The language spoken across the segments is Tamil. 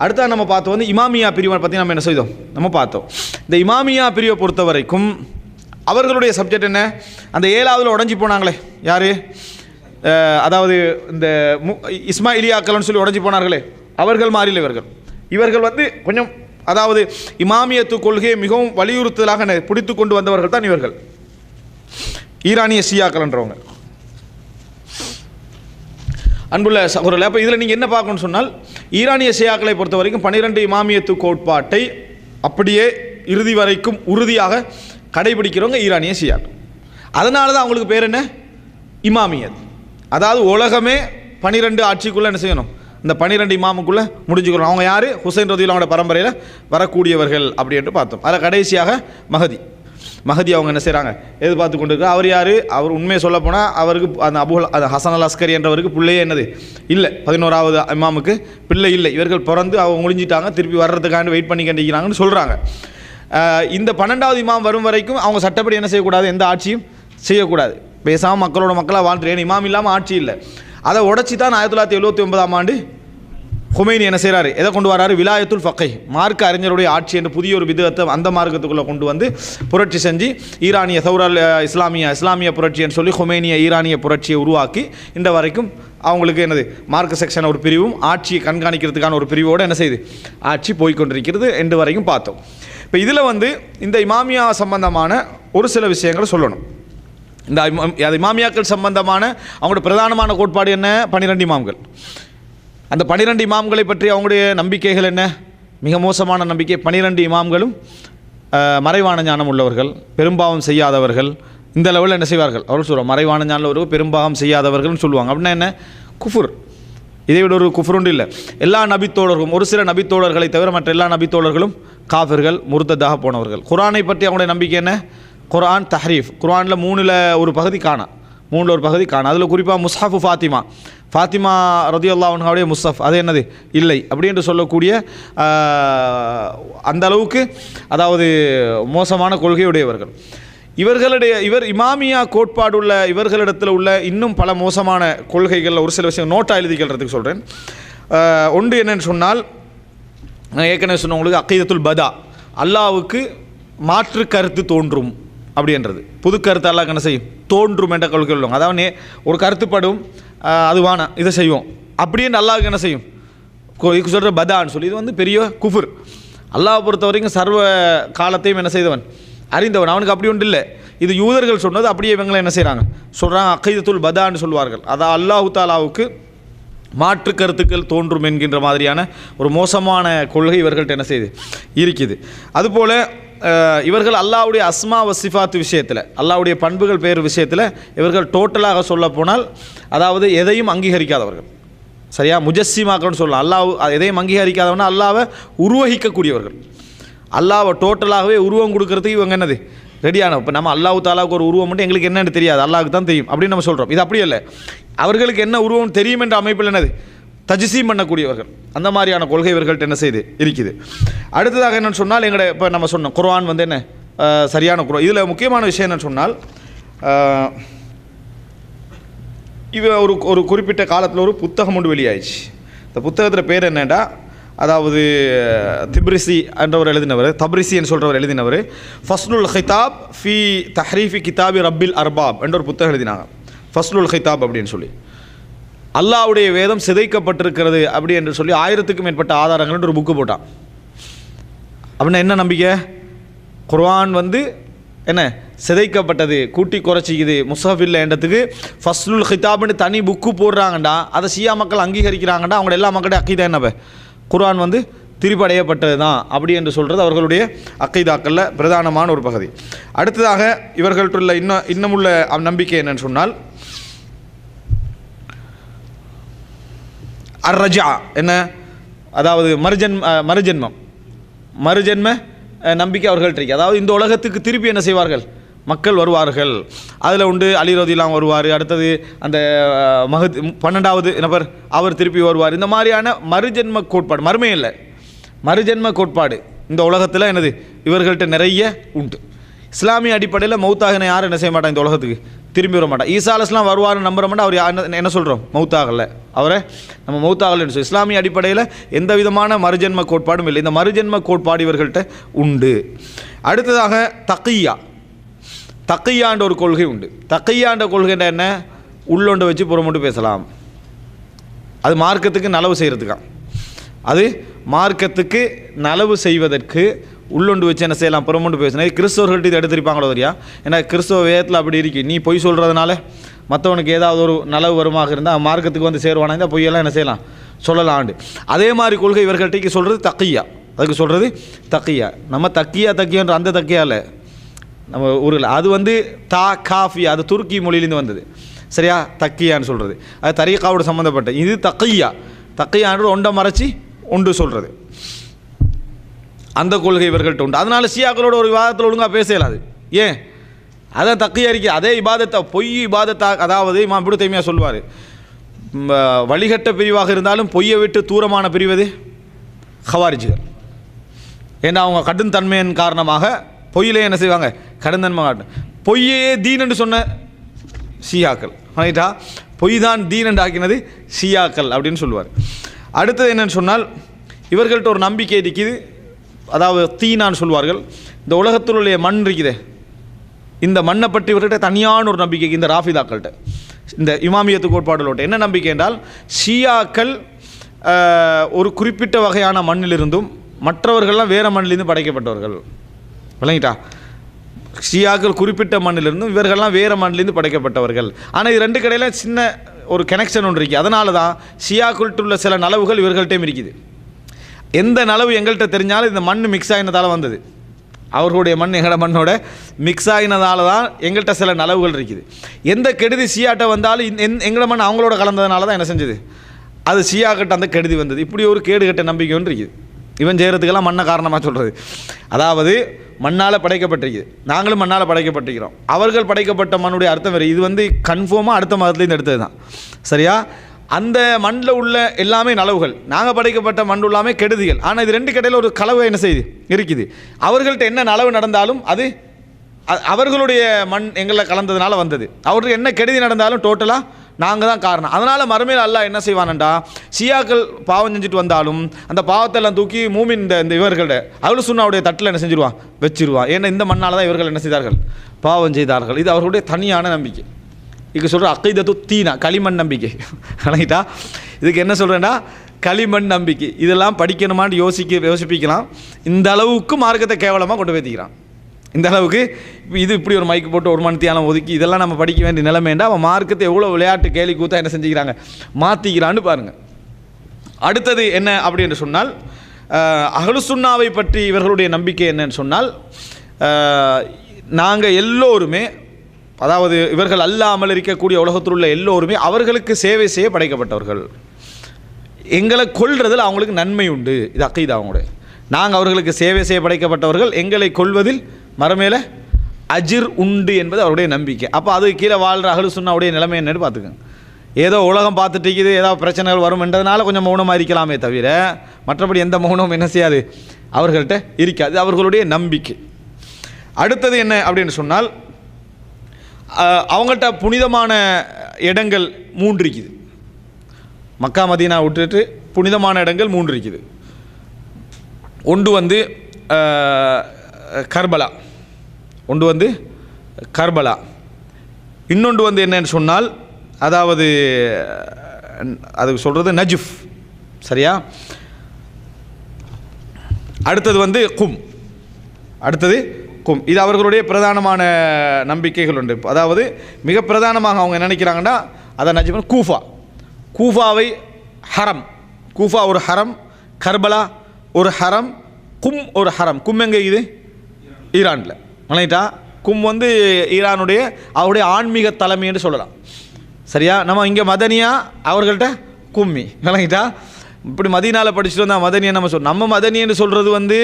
அடுத்தது நம்ம பார்த்தோம் வந்து இமாமியா பிரிவை பற்றி நம்ம என்ன செய்தோம், நம்ம பார்த்தோம். இந்த இமாமியா பிரிவை பொறுத்த வரைக்கும் அவர்களுடைய சப்ஜெக்ட் என்ன, அந்த 7ஆவதுல உடஞ்சி போனாங்களே யார், அதாவது இந்த இஸ்மாயிலியாக்கள்னு சொல்லி உடஞ்சி போனார்களே அவர்கள் மாறில இவர்கள் வந்து கொஞ்சம், அதாவது இமாமியத்து கொள்கையை மிகவும் வலியுறுத்தலாக பிடித்து கொண்டு வந்தவர்கள் தான் இவர்கள், ஈரானிய ஷியாக்கள்ன்றவங்க. அன்புள்ள சகோதரர்களே, அப்போ இதில் நீங்கள் என்ன பார்க்கணும்னு சொன்னால், ஈரானிய ஷியாக்களை பொறுத்த வரைக்கும் 12 இமாமியத்து கோட்பாட்டை அப்படியே இறுதி வரைக்கும் உறுதியாக கடைபிடிக்கிறவங்க ஈரானிய ஷியாக்கள். அதனால தான் அவங்களுக்கு பேர் என்ன, இமாமியத். அதாவது உலகமே 12 ஆட்சிக்குள்ளே என்ன செய்யணும், இந்த 12 இமாமுக்குள்ளே முடிஞ்சுக்கணும். அவங்க யார், ஹுசைன் ரதியுல்லாஹு பரம்பரையில் வரக்கூடியவர்கள் அப்படி என்று பார்த்தோம். அதில் கடைசியாக மஹதி அவங்க என்ன செய்கிறாங்க எதிர்பார்த்து கொண்டு இருக்கார். அவர் யார், அவர் உண்மையை சொல்ல போனால் அவருக்கு அந்த அந்த ஹசன் அல் அஸ்கரி என்றவருக்கு பிள்ளையே என்னது இல்லை, 11ஆவது இமாமுக்கு பிள்ளை இல்லை. இவர்கள் பிறந்து அவங்க முடிஞ்சிட்டாங்க, திருப்பி வர்றதுக்காண்டி வெயிட் பண்ணி கண்டிக்கிறாங்கன்னு சொல்கிறாங்க. இந்த 12ஆவது இமாம் வரும் வரைக்கும் அவங்க சட்டப்படி என்ன செய்யக்கூடாது, எந்த ஆட்சியும் செய்யக்கூடாது, பேசாமல் மக்களோட மக்களாக வாழ்த்துறேன். இமாம் இல்லாமல் ஆட்சி இல்லை. அதை உடச்சி தான் 1979ஆம் ஆண்டு ஹுமைனி என்ன செய்கிறாரு, எதை கொண்டு வராரு, விலாயத்துல் ஃபக்கை, மார்க்க அறிஞருடைய ஆட்சி என்று புதிய ஒரு விதத்தை அந்த மார்க்கத்துக்குள்ளே கொண்டு வந்து புரட்சி செஞ்சு ஈரானிய சௌரல் இஸ்லாமிய புரட்சின்னு சொல்லி ஹுமைனிய ஈரானிய புரட்சியை உருவாக்கி இந்த வரைக்கும் அவங்களுக்கு என்னது மார்க்க செக்ஷன் ஒரு பிரிவும் ஆட்சியை கண்காணிக்கிறதுக்கான ஒரு பிரிவோடு என்ன செய்யுது, ஆட்சி போய்கொண்டிருக்கிறது என்று வரைக்கும் பார்த்தோம். இப்போ இதில் வந்து இந்த இமாமியா சம்பந்தமான ஒரு சில விஷயங்களை சொல்லணும். இந்த இமாமியாக்கள் சம்பந்தமான அவங்களோட பிரதானமான கோட்பாடு என்ன, 12 இமாம்கள். அந்த 12 இமாம்களை பற்றி அவங்களுடைய நம்பிக்கைகள் என்ன, மிக மோசமான நம்பிக்கை. 12 இமாம்களும் மறைவான ஞானம் உள்ளவர்கள், பெரும்பாவம் செய்யாதவர்கள். இந்த லெவலில் என்ன செய்வார்கள், அவர்கள் சொல்லுவாங்க மறைவான ஞானம் உள்ளவர்கள் பெரும்பாவம் செய்யாதவர்கள்னு சொல்லுவாங்க. அப்படின்னா என்ன, குஃபுர். இதை விட ஒரு குஃபுருண்டு இல்லை. எல்லா நபித்தோழர்களும், ஒரு சில நபித்தோழர்களை தவிர மற்ற எல்லா நபித்தோழர்களும் காஃபிர்கள், முர்த்ததாக போனவர்கள். குர்ஆனை பற்றி அவங்களுடைய நம்பிக்கை என்ன, குர்ஆன் தஹ்ரீஃப், குர்ஆனில் 3ல் ஒரு பகுதி காணா, 3ல் ஒரு பகுதி காணா. அதில் குறிப்பாக முஸ்ஹஃபு ஃபாத்திமா ரதியல்லாஹு அன்ஹாவுடைய முஸ்ஹஃப் அது என்னது இல்லை அப்படி என்று சொல்லக்கூடிய அந்த அளவுக்கு, அதாவது மோசமான கொள்கையுடையவர்கள் இவர் இமாமியா கோட்பாடுள்ள இவர்களிடத்தில் உள்ள இன்னும் பல மோசமான கொள்கைகளில் ஒரு சில விஷயம் நோட்டாக எழுதிக்கிறதுக்கு சொல்கிறேன். ஒன்று என்னென்னு சொன்னால், நான் ஏற்கனவே சொன்னவங்களுக்கு அக்கீதத்துல் பதா, அல்லாஹ்வுக்கு மாற்று கருத்து தோன்றும் அப்படின்றது, புது கருத்து அல்லாஹ் என்ன செய்யும், தோன்றும் என்ற கொள்கை உள்ளவங்க. அதாவது ஒரு கருத்துப்படும், அதுவான இதை செய்வோம் அப்படின்னு அல்லாஹ்வுக்கு என்ன செய்யும், சொல்கிற பதான்னு சொல்லி, இது வந்து பெரிய குஃபுர். அல்லாஹ் பொறுத்த வரைக்கும் சர்வ காலத்தையும் என்ன செய்தவன், அறிந்தவன், அவனுக்கு அப்படி ஒன்று இல்லை. இது யூதர்கள் சொன்னது, அப்படியே இவங்களை என்ன செய்கிறாங்க சொல்கிறாங்க, அக்கீதத்துல் பதான்னு சொல்வார்கள். அதான் அல்லாஹு தாலாவுக்கு மாற்று கருத்துக்கள் தோன்றும் என்கின்ற மாதிரியான ஒரு மோசமான கொள்கை இவர்கள்ட்ட என்ன செய்யுது இருக்குது. அதுபோல் இவர்கள் அல்லாஹ்வுடைய அஸ்மா வசிஃபாத்து விஷயத்தில், அல்லாஹ்வுடைய பண்புகள் பேர் விஷயத்தில் இவர்கள் டோட்டலாக சொல்ல போனால், அதாவது எதையும் அங்கீகரிக்காதவர்கள். சரியா, முஜஸ்ஸிமாக்கள்னு சொல்லலாம். அல்லாஹ் எதையும் அங்கீகரிக்காதவனா அல்லாஹ்வை உருவகிக்கக்கூடியவர்கள். அல்லாஹ்வை டோட்டலாகவே உருவம் கொடுக்கறதுக்கு இவங்க என்னது ரெடியான. இப்போ நம்ம அல்லாஹ் தாலாவுக்கு ஒரு உருவம் மட்டும் எங்களுக்கு என்னென்னு தெரியாது, அல்லாஹ்வுக்கு தான் தெரியும் அப்படின்னு நம்ம சொல்கிறோம். இது அப்படி இல்லை, அவர்களுக்கு என்ன உருவம் தெரியும் என்ற அமைப்பில் என்னது தஜ்சீம் பண்ணக்கூடியவர்கள். அந்த மாதிரியான கொள்கை இவர்கள்ட்ட என்ன செய்து இருக்குது. அடுத்ததாக என்னென்னு சொன்னால், எங்களோட இப்போ நம்ம சொன்னோம் குர்ஆன் வந்து என்ன சரியான குர்ஆன். இதில் முக்கியமான விஷயம் என்னென்னு சொன்னால், ஒரு குறிப்பிட்ட காலத்தில் ஒரு புத்தகம் ஒன்று வெளியாயிடுச்சு. இந்த புத்தகத்தில் பேர் என்னென்னா, அதாவது திப்ரிசி என்றவர் எழுதினவர், தப்ரிசின்னு சொல்கிறவர் எழுதினவர், ஃபஸ்லுல் ஹிதாப் ஃபி தஹ்ரீஃபி கிதாபி ரப்பில் அர்பாப் என்ற ஒரு புத்தகம் எழுதினாங்க. ஃபஸ்லுல் ஹிதாப் அப்படின்னு சொல்லி, அல்லாஹ்வுடைய வேதம் சிதைக்கப்பட்டிருக்கிறது அப்படி என்று சொல்லி 1000க்கும் மேற்பட்ட ஆதாரங்கள் ஒரு புக்கு போட்டான். அப்படின்னா என்ன நம்பிக்கை, குர்ஆன் வந்து என்ன சிதைக்கப்பட்டது, கூட்டி குறைச்சிக்குது, முஸ்ஹஃப் இல்லை என்றதுக்கு ஃபஸ்லுல் ஹிதாப்னு தனி புக்கு போடுறாங்கண்டா, அதை ஷியா மக்கள் அங்கீகரிக்கிறாங்கண்டா, அவங்க எல்லா மக்களுடைய அக்கீதா என்ன, குர்ஆன் வந்து திரிப்படையப்பட்டது தான் அப்படி என்று சொல்கிறது அவர்களுடைய அக்கீதாக்களில் பிரதானமான ஒரு பகுதி. அடுத்ததாக இவர்கள்ட்டுள்ள இன்னமுள்ள நம்பிக்கை என்னன்னு சொன்னால், அர்ரஜா என்ன, அதாவது மறுஜென்ம நம்பிக்கை அவர்கள்ட்ட இருக்கு. அதாவது இந்த உலகத்துக்கு திருப்பி என்ன செய்வார்கள், மக்கள் வருவார்கள். அதில் உண்டு அலி ரலியல்லாஹு வருவார், அடுத்தது அந்த 12வது நபர் அவர் திருப்பி வருவார். இந்த மாதிரியான மறுஜென்ம கோட்பாடு, மறுமை இல்லை மறுஜென்ம கோட்பாடு இந்த உலகத்தில் என்னது இவர்கள்ட்ட நிறைய உண்டு. இஸ்லாமிய அடிப்படையில் மௌத்தாகின யாரும் என்ன செய்ய மாட்டாங்க, இந்த உலகத்துக்கு திரும்பி வர மாட்டார். ஈசா அலைஹிஸ்ஸலாம் வருவார்னு நம்புற மாட்டோம். அவர் என்ன சொல்கிறோம், மௌத்தாகலை, அவரை நம்ம மௌத்தாகலைன்னு சொல்லி. இஸ்லாமிய அடிப்படையில் எந்த விதமான மறுஜென்ம கோட்பாடும் இல்லை. இந்த மறுஜென்ம கோட்பாடு இவர்கள்ட்ட உண்டு. அடுத்ததாக தக்கியான்ற ஒரு கொள்கை உண்டு. தக்கியான்ற கொள்கைன்ற என்ன, உள்ளொண்டு வச்சு புறமொண்டு பேசலாம். அது மார்க்கத்துக்கு நலவு செய்கிறதுக்கா, அது மார்க்கத்துக்கு நலவு செய்வதற்கு உள்ளொண்டு வச்சு என்ன செய்யலாம், புறமொண்டு பேசணும். கிறிஸ்தவர்கள்ட்ட இது எடுத்திருப்பாங்களோ தெரியா, ஏன்னா கிறிஸ்தவ வேதத்தில் அப்படி இருக்கு. நீ பொய் சொல்கிறதுனால மற்றவனுக்கு ஏதாவது ஒரு நலவு வருமாக இருந்தால் மார்க்கத்துக்கு வந்து சேருவானா, இந்த பொய்யெல்லாம் என்ன செய்யலாம், சொல்லலாண்டு. அதே மாதிரி கொள்கை இவர்கள்ட்ட சொல்கிறது தக்கியா. அதுக்கு சொல்கிறது தக்கியா. நம்ம தக்கியான்ற அந்த தக்கியா இல்லை, நம்ம ஊரில் அது வந்து காஃபியா, அது துருக்கி மொழியிலேருந்து வந்தது. சரியா, தக்கியான்னு சொல்கிறது அது தரீகாவோட சம்மந்தப்பட்ட. இது தக்கியான்றது ஒன்றை மறைச்சி உண்டு சொல்கிறது. அந்த கொள்கை இவர்கள்ட்ட உண்டு. அதனால ஷியாக்களோட ஒரு விவாதத்தில் ஒழுங்காக பேசலாது. ஏன், அதான் தக்கியா இருக்கு. அதே இபாதத்தை பொய் இபாதத்தா, அதாவது இமாம் இப்னு தைமியா சொல்வார், வழிகட்ட பிரிவாக இருந்தாலும் பொய்யை விட்டு தூரமான பிரிவது ஹவாரிஜிகள். ஏன்னா அவங்க கடும் தன்மையின் காரணமாக பொய்யிலே என்ன செய்வாங்க, கடுந்தன்மை காட்டும். பொய்யே தீன் என்று சொன்ன ஷியாக்கள், ரைட்டா, பொய் தான் தீன் என்று ஆக்கினது ஷியாக்கள் அப்படின்னு சொல்லுவார். அடுத்தது என்னன்னு சொன்னால், இவர்கள்ட்ட ஒரு நம்பிக்கை இருக்குது. அதாவது தீனான்னு சொல்வார்கள். இந்த உலகத்தில் உள்ள மண் இருக்குதே, இந்த மண்ணை பற்றி இவர்கிட்ட தனியான ஒரு நம்பிக்கை. இந்த ராஃபிதாக்கள்கிட்ட, இந்த இமாமியத்து கோட்பாடுகளோட்ட என்ன நம்பிக்கை என்றால், ஷியாக்கள் ஒரு குறிப்பிட்ட வகையான மண்ணிலிருந்தும் மற்றவர்கள்லாம் வேறு மண்ணிலிருந்து படைக்கப்பட்டவர்கள். விளங்கிட்டா, ஷியாக்கள் குறிப்பிட்ட மண்ணிலிருந்தும் இவர்கள்லாம் வேறு மண்ணிலிருந்து படைக்கப்பட்டவர்கள். ஆனால் இது ரெண்டு கடையில் சின்ன ஒரு கனெக்ஷன் ஒன்று இருக்குது. அதனால தான் ஷியாக்கள்கிட்ட உள்ள சில நலவுகள் இவர்கள்ட்டையும் இருக்குது. எந்த நலவு எங்கள்கிட்ட தெரிஞ்சாலும் இந்த மண் மிக்ஸ் ஆகினதால் வந்தது. அவர்களுடைய மண் எங்களோட மண்ணோட மிக்ஸ் ஆகினதால தான் எங்கள்கிட்ட சில நலவுகள் இருக்குது. எந்த கெடுதி ஷியாட்ட வந்தாலும் எங்களோட மண் அவங்களோட கலந்ததுனால தான் என்ன செஞ்சது, அது ஷியாக்கிட்ட அந்த கெடுதி வந்தது. இப்படி ஒரு கேடுகட்ட நம்பிக்கை ஒன்று இருக்குது. இவன் செய்கிறதுக்கெல்லாம் மண்ணை காரணமாக சொல்கிறது. அதாவது மண்ணால் படைக்கப்பட்டிருக்குது, நாங்களும் மண்ணால் படைக்கப்பட்டிருக்கிறோம். அவர்கள் படைக்கப்பட்ட மண்ணுடைய அர்த்தம் வேறு. இது வந்து கன்ஃபார்மாக அடுத்த மதத்துலேருந்து எடுத்தது தான். சரியா, அந்த மண்ணில் உள்ள எல்லாமே நலவுகள், நாங்கள் படைக்கப்பட்ட மண் எல்லாமே கெடுதிகள். ஆனால் இது ரெண்டு கடையில் ஒரு கலவை என்ன செய்யுது இருக்குது. அவர்கள்ட்ட என்ன நலவு நடந்தாலும் அது அவர்களுடைய மண் எங்களை கலந்ததுனால வந்தது. அவருக்கு என்ன கெடுதி நடந்தாலும் டோட்டலாக நாங்கள் தான் காரணம். அதனால் மறுமையில் அல்லாஹ் என்ன செய்வானண்டா, ஷியாக்கள் பாவம் செஞ்சுட்டு வந்தாலும் அந்த பாவத்தெல்லாம் தூக்கி மூமின் இந்த இவர்களோட அஹ்லு சுன்னாவுடைய தட்டில் என்ன செஞ்சிருவான், வச்சிருவான். ஏன்னா இந்த மண்ணால் தான் இவர்கள் என்ன செய்தார்கள், பாவம் செய்தார்கள். இது அவர்களுடைய தனியான நம்பிக்கை. இதுக்கு சொல்கிற அக்கைதத்து தீனா, களிமண் நம்பிக்கை. ரைட்டா, இதுக்கு என்ன சொல்கிறேன்னா களிமண் நம்பிக்கை. இதெல்லாம் படிக்கணுமான்னு யோசிப்பிக்கலாம். இந்த அளவுக்கு மார்க்கத்தை கேவலமாக கொண்டு வைத்திக்கிறான். இந்த அளவுக்கு இது இப்படி ஒரு மைக்கு போட்டு ஒரு மணித்தியாலம் ஒதுக்கி இதெல்லாம் நம்ம படிக்க வேண்டிய நிலைமைண்டா அவன் மார்க்கத்தை எவ்வளோ விளையாட்டு கேலி கூத்தா என்ன செஞ்சுக்கிறாங்க, மாற்றிக்கிறான்னு பாருங்கள். அடுத்தது என்ன அப்படின்னு சொன்னால், அஹ்லு சுன்னாவை பற்றி இவர்களுடைய நம்பிக்கை என்னன்னு சொன்னால், நாங்கள் எல்லோருமே, அதாவது இவர்கள் அல்லாமல் இருக்கக்கூடிய உலகத்தில் உள்ள எல்லோருமே அவர்களுக்கு சேவை செய்ய படைக்கப்பட்டவர்கள். எங்களை கொள்றதில் அவங்களுக்கு நன்மை உண்டு. இது அக்கீதா அவங்களுடைய. நாங்கள் அவர்களுக்கு சேவை செய்ய படைக்கப்பட்டவர்கள், எங்களை கொள்வதில் மறுமையில் அஜிர் உண்டு என்பது அவருடைய நம்பிக்கை. அப்போ அது கீழே வாழ்கிற அஹ்லு சுன்னாவுடைய நிலைமை என்னன்னு பார்த்துக்கோங்க. ஏதோ உலகம் பார்த்துட்டு இருக்குது, ஏதாவது பிரச்சனைகள் வரும் என்றதுனால கொஞ்சம் மௌனமாக இருக்கலாமே தவிர மற்றபடி எந்த மௌனமும் என்ன செய்யாது, அவர்கள்ட்ட இருக்காது. அவர்களுடைய நம்பிக்கை. அடுத்தது என்ன அப்படின்னு சொன்னால், அவங்கள்ட்ட புனிதமான இடங்கள் 3 இருக்குது. மக்கா மதீனா விட்டுட்டு புனிதமான இடங்கள் 3 இருக்குது. ஒன்று வந்து கர்பலா, இன்னொன்று வந்து என்னன்னு சொன்னால், அதாவது அதுக்கு சொல்கிறது நஜ்ஃப். சரியா, அடுத்தது வந்து கும். இது அவர்களுடைய பிரதானமான நம்பிக்கைகள் உண்டு. அதாவது மிக பிரதானமாக அவங்க நினைக்கிறாங்கன்னா அதை நஜ்ஃப், கூஃபாவை ஹரம், கூஃபா ஒரு ஹரம், கர்பலா ஒரு ஹரம், கும் ஒரு ஹரம். கும் எங்கே இது, ஈரானில். மலைட்டா, கும் வந்து ஈரானுடைய அவருடைய ஆன்மீக தலைமை என்று சொல்லலாம். சரியா, நம்ம இங்கே மதனியா, அவர்கள்ட்ட கும்மி. விளங்கிட்டா, இப்படி மதீனாவில் படிச்சுட்டு வந்தால் மதனியை நம்ம நம்ம மதனின்னு சொல்கிறது வந்து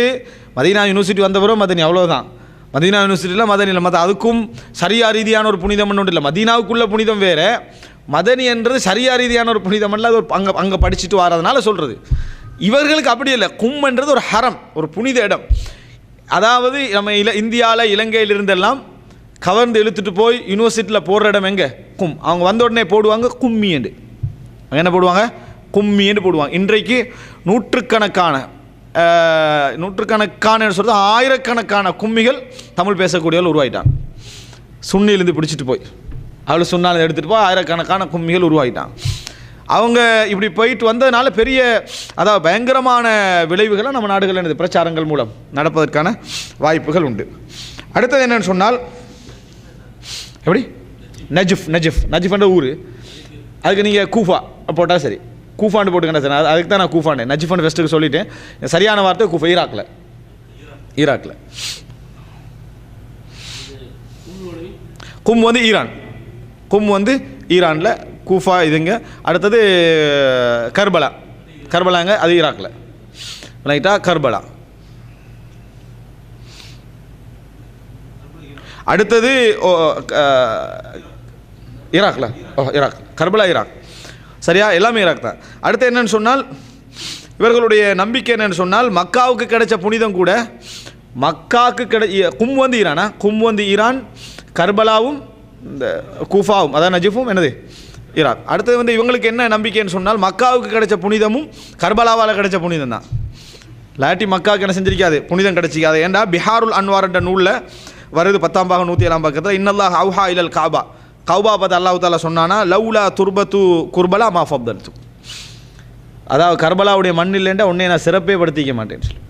மதீனா யூனிவர்சிட்டி வந்தவரும் மதனி, அவ்வளோதான். மதீனா யூனிவர்சிட்டியில் மதனியில் அதுக்கும் சரியா ரீதியான ஒரு புனிதம் ஒன்றும் இல்லை. மதீனாவுக்குள்ள புனிதம் வேறு, மதனி என்றது சரியா ரீதியான ஒரு புனிதம் அல்ல. அது ஒரு அங்கே படிச்சுட்டு வரதுனால சொல்கிறது. இவர்களுக்கு அப்படி இல்லை. கும் என்றது ஒரு ஹரம், ஒரு புனித இடம். அதாவது நம்ம இந்தியாவில் இலங்கையில் இருந்தெல்லாம் கவர்ந்து இழுத்துட்டு போய் யூனிவர்சிட்டியில் போடுற இடம் எங்கே? கும். அவங்க வந்த உடனே போடுவாங்க கும்மின்னு. அங்கே என்ன போடுவாங்க? கும்மின்னு போடுவாங்க. இன்றைக்கு நூற்றுக்கணக்கான சொல்கிறது ஆயிரக்கணக்கான கும்மிகள் தமிழ் பேசக்கூடியவர்கள் உருவாயிட்டாங்க. சுண்ணிலேருந்து பிடிச்சிட்டு போய் அவள் சொன்னாலும் எடுத்துகிட்டு போய் ஆயிரக்கணக்கான கும்மிகள் உருவாகிட்டாங்க. அவங்க இப்படி போயிட்டு வந்ததுனால பெரிய அதாவது பயங்கரமான விளைவுகளை நம்ம நாடுகளில் பிரச்சாரங்கள் மூலம் நடப்பதற்கான வாய்ப்புகள் உண்டு. அடுத்தது என்னென்னு சொன்னால் எப்படி நஜிஃப் என்ற ஊர், அதுக்கு நீங்கள் கூஃபா போட்டால் சரி, கூஃபாண்டு போட்டுக்கண்டா சார், அதுக்கு தான் நான் கூஃபாண்டு நஜிஃபாண்டு ஃபெஸ்ட்டுக்கு சொல்லிட்டேன். சரியான வார்த்தை கூஃபா. ஈராக்கில் கும் வந்து ஈரானில் கூஃபா இதுங்க. அடுத்தது கர்பலாங்க, அது ஈராக்கில் ரைட்டா. கர்பலா. அடுத்தது ஈராக் கர்பலா ஈராக். சரியா? எல்லாமே ஈராக் தான். அடுத்து என்னன்னு சொன்னால் இவர்களுடைய நம்பிக்கை என்னன்னு சொன்னால் மக்காவுக்கு கிடைச்ச புனிதம் கூட கும் வந்து ஈரான், கர்பலாவும் இந்த கூஃபாவும் அதான் நஜிஃபும் என்னது ஈராக். அடுத்தது வந்து இவங்களுக்கு என்ன நம்பிக்கைன்னு சொன்னால் மக்காவுக்கு கிடைச்ச புனிதமும் கர்பலாவால் கிடைச்ச புனிதம் தான். லாட்டி மக்காவுக்கு என்ன செஞ்சிருக்காது, புனிதம் கிடைச்சிக்காது. ஏன்டா பிஹாருல் அன்வார் என்ற நூலில் வருது 10ஆம் பாகம் 107ஆம் பக்கத்தில் இன்னல்லாஹ் அவுஹா இலல் காபா பார்த்து அல்லாஹ் தாலா சொன்னானா லவ்லா துர்பத்து குர்பலா மா ஃபப்தல்து. அதாவது கர்பலாவுடைய மண் இல்லைன்றா உன்னை நான் சிறப்பே படுத்திக்க மாட்டேன்னு சொல்லி.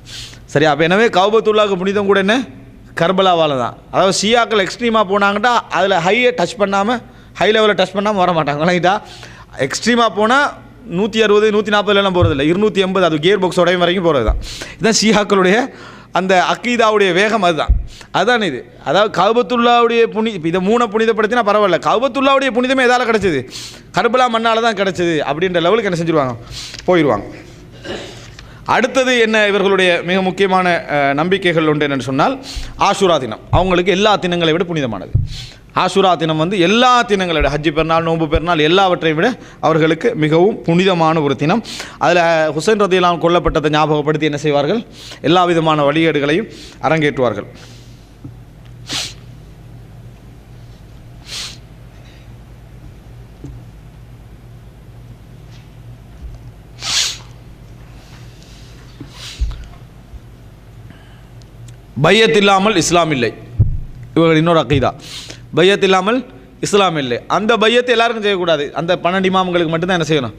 சரி, அப்போ எனவே கௌபத்துல்லாவுக்கு புனிதம் கூட என்ன கர்பலாவால் தான். அதாவது ஷியாக்கள் எக்ஸ்ட்ரீமாக போனாங்கட்டா அதில் ஹை லெவலில் டச் பண்ணாமல் வர மாட்டாங்க. வணங்கிட்டா எக்ஸ்ட்ரீமாக போனால் 160 140 போகிறதில்ல, 280 அது கியர் பாக்ஸ் உடையும் வரைக்கும் போகிறது தான். இதுதான் ஷியாக்களுடைய அந்த அக்கீதாவுடைய வேகம். அதுதான் இது. அதாவது கௌபத்துல்லாவுடைய இதை 3 புனிதப்படுத்தினா பரவாயில்ல, கௌபத்துல்லாவுடைய புனிதமே எதால் கிடச்சிது? கர்பலா மண்ணால் தான் கிடச்சிது அப்படின்ற லெவலுக்கு என்ன செஞ்சுருவாங்க, போயிடுவாங்க. அடுத்தது என்ன இவர்களுடைய மிக முக்கியமான நம்பிக்கைகள் உண்டு என்னென்னு சொன்னால் ஆஷுரா தினம் அவங்களுக்கு எல்லா தினங்களை விட புனிதமானது. ஆஷுரா தினம் வந்து எல்லா தினங்களை விட, ஹஜ்ஜி பெருநாள், நோன்பு பெருநாள் எல்லாவற்றையும் விட அவர்களுக்கு மிகவும் புனிதமான ஒரு தினம். அதில் ஹுசைன் ரதியல்லாஹு கொல்லப்பட்டதை ஞாபகப்படுத்தி என்ன செய்வார்கள், எல்லா விதமான வழிகேடுகளையும் அரங்கேற்றுவார்கள். பையத் இல்லாமல் இஸ்லாம் இல்லை, இவர்கள் இன்னொரு அக்கீதா. பையத் இல்லாமல் இஸ்லாம் இல்லை. அந்த பையத்தை எல்லாருக்கும் செய்யக்கூடாது, அந்த 12 இமாம்களுக்கு மட்டும்தான் என்ன செய்யணும்,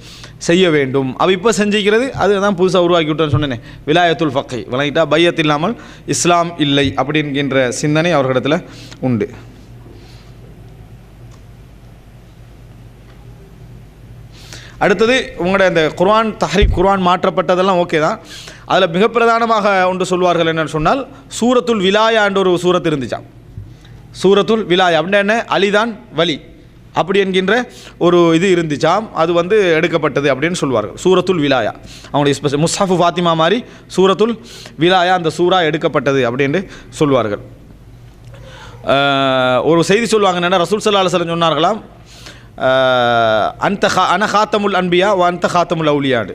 செய்ய வேண்டும். அவள் இப்போ செஞ்சுக்கிறது அதுதான் புதுசாக உருவாக்கி விட்டேன்னு சொன்னேனே, விலாயத்துல் ஃபக்கை விளங்கிட்டா. பையத் இல்லாமல் இஸ்லாம் இல்லை அப்படிங்கிற சிந்தனை அவர்களிடத்தில் உண்டு. அடுத்தது உங்களோட இந்த குர்ஆன் மாற்றப்பட்டதெல்லாம் ஓகே தான். அதில் மிக பிரதானமாக ஒன்று சொல்வார்கள் என்னென்னு சொன்னால் சூரத்துல் விலாயா என்ற ஒரு சூரத் இருந்துச்சான். சூரத்துல் விலாயா அப்படின்னா என்ன, அலிதான் வலி அப்படி என்கின்ற ஒரு இது இருந்துச்சாம். அது வந்து எடுக்கப்பட்டது அப்படின்னு சொல்வார்கள். சூரத்துல் விலாயா அவங்களுடைய முஸ்ஹஃபு ஃபாத்திமா மாதிரி சூரத்துல் விலாயா அந்த சூரா எடுக்கப்பட்டது அப்படின்னு சொல்வார்கள். ஒரு செய்தி சொல்லுவாங்க என்னென்னா, ரசூல் ஸல்லல்லாஹு அலைஹி வஸல்லம் சொன்னார்களாம், அன ஹாத்தமுல் அன்பியா அந்த ஹாத்தமுல் அவுலியாடு.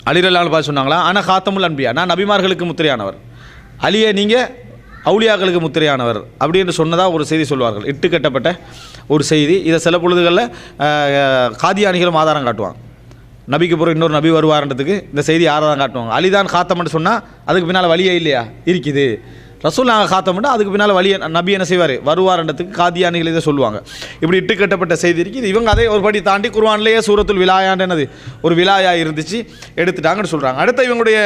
அலி ரலியல்லாஹு அன்ஹு சொன்னாங்களா, அன ஹாத்தமுல் அன்பியா, நான் நபிமார்களுக்கு முத்திரையானவர், அலியை நீங்கள் அவுலியாக்களுக்கு முத்திரையானவர் அப்படின்னு சொன்னதாக ஒரு செய்தி சொல்வார்கள். இட்டு கட்டப்பட்ட ஒரு செய்தி. இதை சில பொழுதுகளில் காதியானிகளும் ஆதாரம் காட்டுவாங்க. நபிக்கு பிறகு இன்னொரு நபி வருவார்ன்றதுக்கு இந்த செய்தி ஆதாரம் காட்டுவாங்க. அலிதான் காத்தம்னு சொன்னால் அதுக்கு பின்னால் வழியே இல்லையா, இருக்குது. ரசூல் நாங்கள் காத்தோம்னா அதுக்கு பின்னால் வழியை நபி என்ன செய்வார், வருவார்ன்றதுக்கு காதியானிகள் இதை சொல்லுவாங்க. இப்படி இட்டு கட்டப்பட்ட செய்தி இருக்குது. இவங்க அதே ஒரு படி தாண்டி குர்ஆன்லேயே சூரத்துல் விலாயான்றது ஒரு விலாயா இருந்துச்சு எடுத்துட்டாங்கன்னு சொல்கிறாங்க. அடுத்த இவங்களுடைய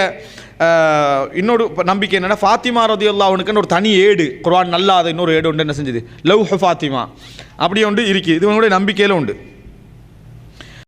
இன்னொரு நம்பிக்கை என்னென்னா, ஃபாத்திமா ரலியல்லாஹு அன்ஹாவுக்கு ஒரு தனி ஏடு, குர்ஆன் நல்லாத இன்னொரு ஏடு உண்டு, என்ன செஞ்சது, லவ்ஹு ஃபாத்திமா அப்படி ஒன்று இருக்குது. இது இவங்களுடைய நம்பிக்கையில் உண்டு.